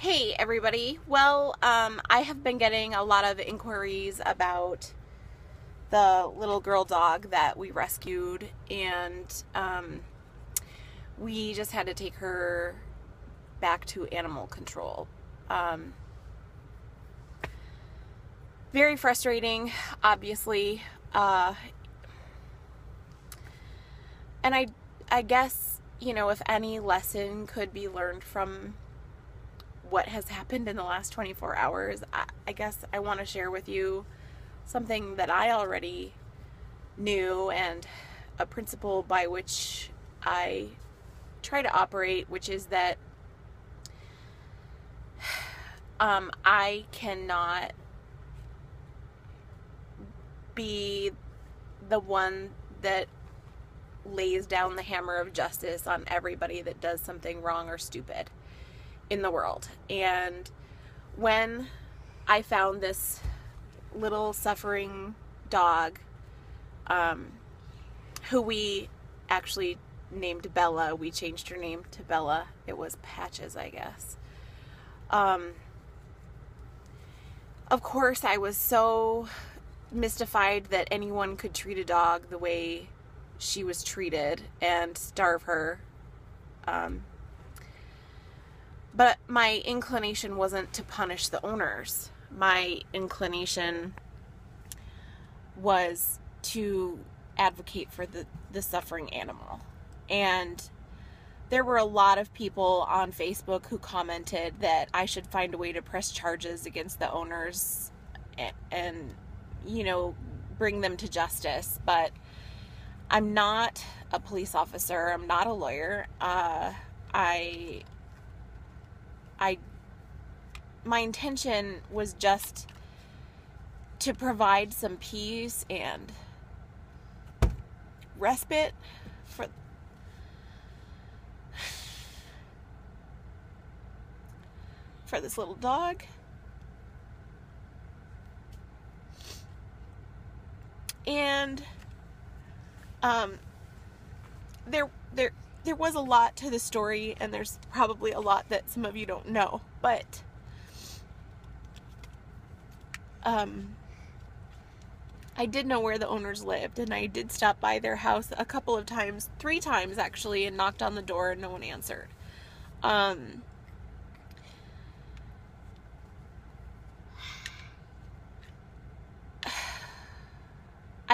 Hey everybody. Well, I have been getting a lot of inquiries about the little girl dog that we rescued, and we just had to take her back to animal control. Very frustrating, obviously, and I guess, if any lesson could be learned from what has happened in the last 24 hours, I guess I want to share with you something that I already knew and a principle by which I try to operate, which is that I cannot be the one that lays down the hammer of justice on everybody that does something wrong or stupid in the world. And when I found this little suffering dog, who we actually named Bella, we changed her name to Bella. It was Patches, I guess. Of course, I was so mystified that anyone could treat a dog the way she was treated and starve her. But my inclination wasn't to punish the owners. My inclination was to advocate for the suffering animal. And there were a lot of people on Facebook who commented that I should find a way to press charges against the owners and bring them to justice. But I'm not a police officer. I'm not a lawyer. My intention was just to provide some peace and respite for this little dog. And there was a lot to the story, and there's probably a lot that some of you don't know, but I did know where the owners lived, and I did stop by their house a couple of times, 3 times actually, and knocked on the door and no one answered. I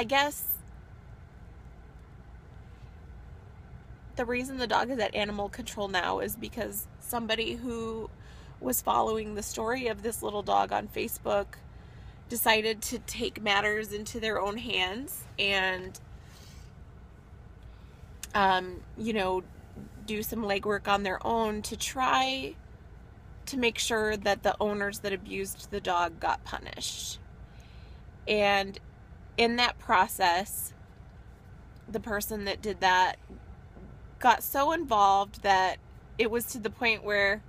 guess the reason the dog is at animal control now is because somebody who was following the story of this little dog on Facebook decided to take matters into their own hands and, do some legwork on their own to try to make sure that the owners that abused the dog got punished. And in that process, the person that did that got so involved that it was to the point where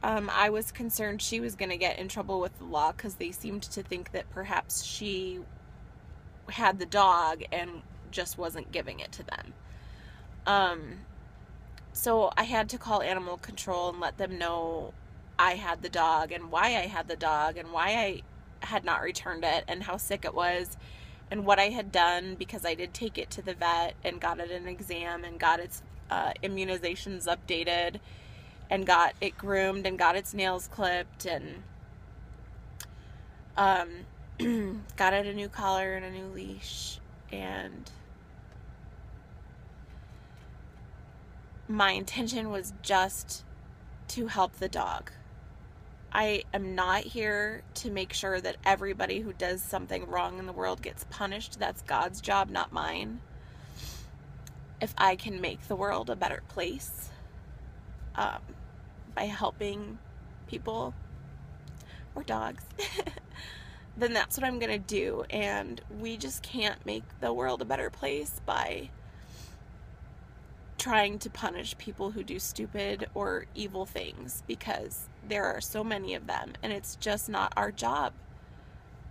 I was concerned she was going to get in trouble with the law, because they seemed to think that perhaps she had the dog and just wasn't giving it to them. So I had to call animal control and let them know I had the dog and why I had the dog and why I had not returned it and how sick it was and what I had done, because I did take it to the vet and got it an exam and got its immunizations updated and got it groomed and got its nails clipped and got it a new collar and a new leash. And my intention was just to help the dog. I am not here to make sure that everybody who does something wrong in the world gets punished. That's God's job, not mine. If I can make the world a better place by helping people or dogs, then that's what I'm going to do. And we just can't make the world a better place by trying to punish people who do stupid or evil things, because there are so many of them, and it's just not our job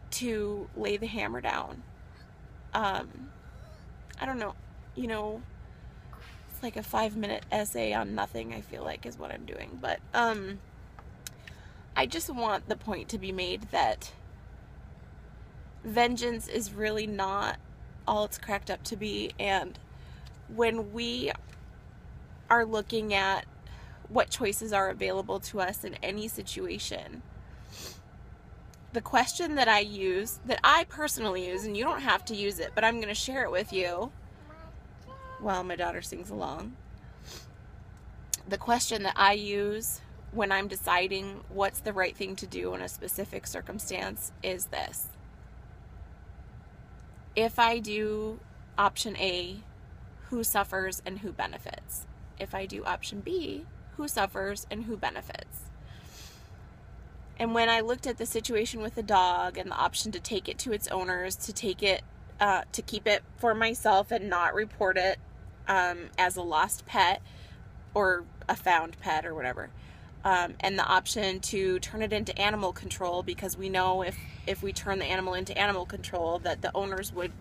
to lay the hammer down. I don't know, it's like a 5-minute essay on nothing, I feel like, is what I'm doing. But I just want the point to be made that vengeance is really not all it's cracked up to be. And when we are looking at what choices are available to us in any situation, the question that I personally use, and you don't have to use it, but I'm going to share it with you while my daughter sings along. The question that I use when I'm deciding what's the right thing to do in a specific circumstance is this: if I do option A, who suffers and who benefits? If I do option B, who suffers and who benefits? And when I looked at the situation with the dog and the option to take it to its owners, to take it, to keep it for myself and not report it as a lost pet or a found pet or whatever, and the option to turn it into animal control, because we know if we turn the animal into animal control that the owners would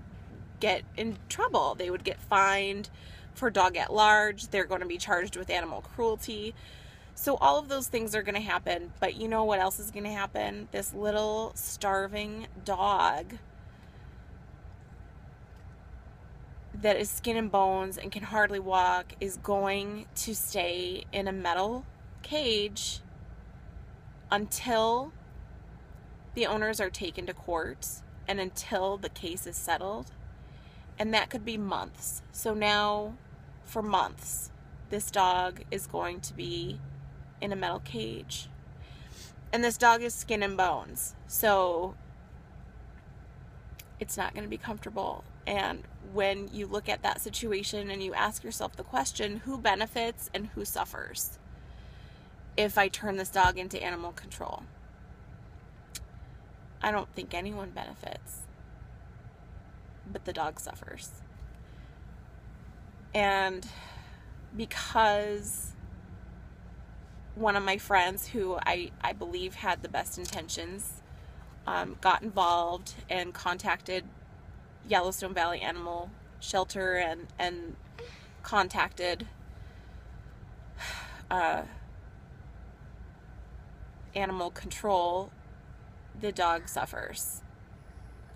get in trouble. They would get fined for dog at large. They're going to be charged with animal cruelty. So all of those things are going to happen. But you know what else is going to happen? This little starving dog that is skin and bones and can hardly walk is going to stay in a metal cage until the owners are taken to court and until the case is settled. And that could be months. So now, for months, this dog is going to be in a metal cage. And this dog is skin and bones. So it's not going to be comfortable. And when you look at that situation and you ask yourself the question, who benefits and who suffers if I turn this dog into animal control? I don't think anyone benefits, but the dog suffers. And because one of my friends, who I believe had the best intentions, got involved and contacted Yellowstone Valley Animal Shelter and contacted animal control, the dog suffers.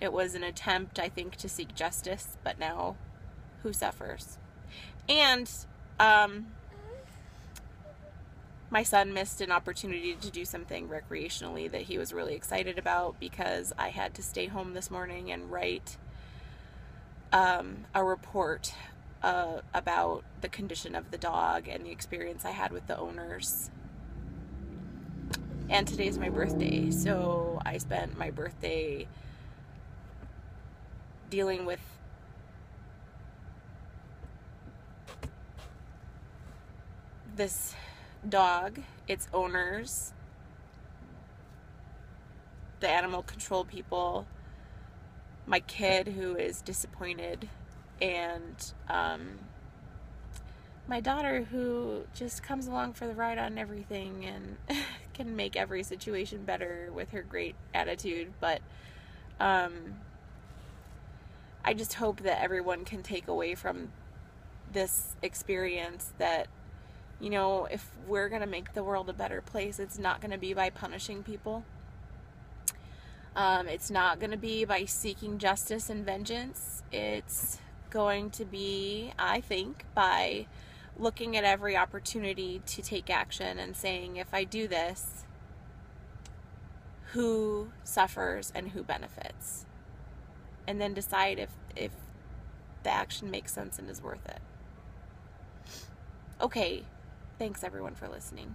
It was an attempt, I think, to seek justice, but now who suffers? And my son missed an opportunity to do something recreationally that he was really excited about, because I had to stay home this morning and write a report about the condition of the dog and the experience I had with the owners. And today's my birthday, so I spent my birthday dealing with this dog, its owners, the animal control people, my kid who is disappointed, and my daughter who just comes along for the ride on everything and can make every situation better with her great attitude. But I just hope that everyone can take away from this experience that, you know, if we're going to make the world a better place, it's not going to be by punishing people. It's not going to be by seeking justice and vengeance. It's going to be, I think, by looking at every opportunity to take action and saying, if I do this, who suffers and who benefits? And then decide if the action makes sense and is worth it. Okay, thanks everyone for listening.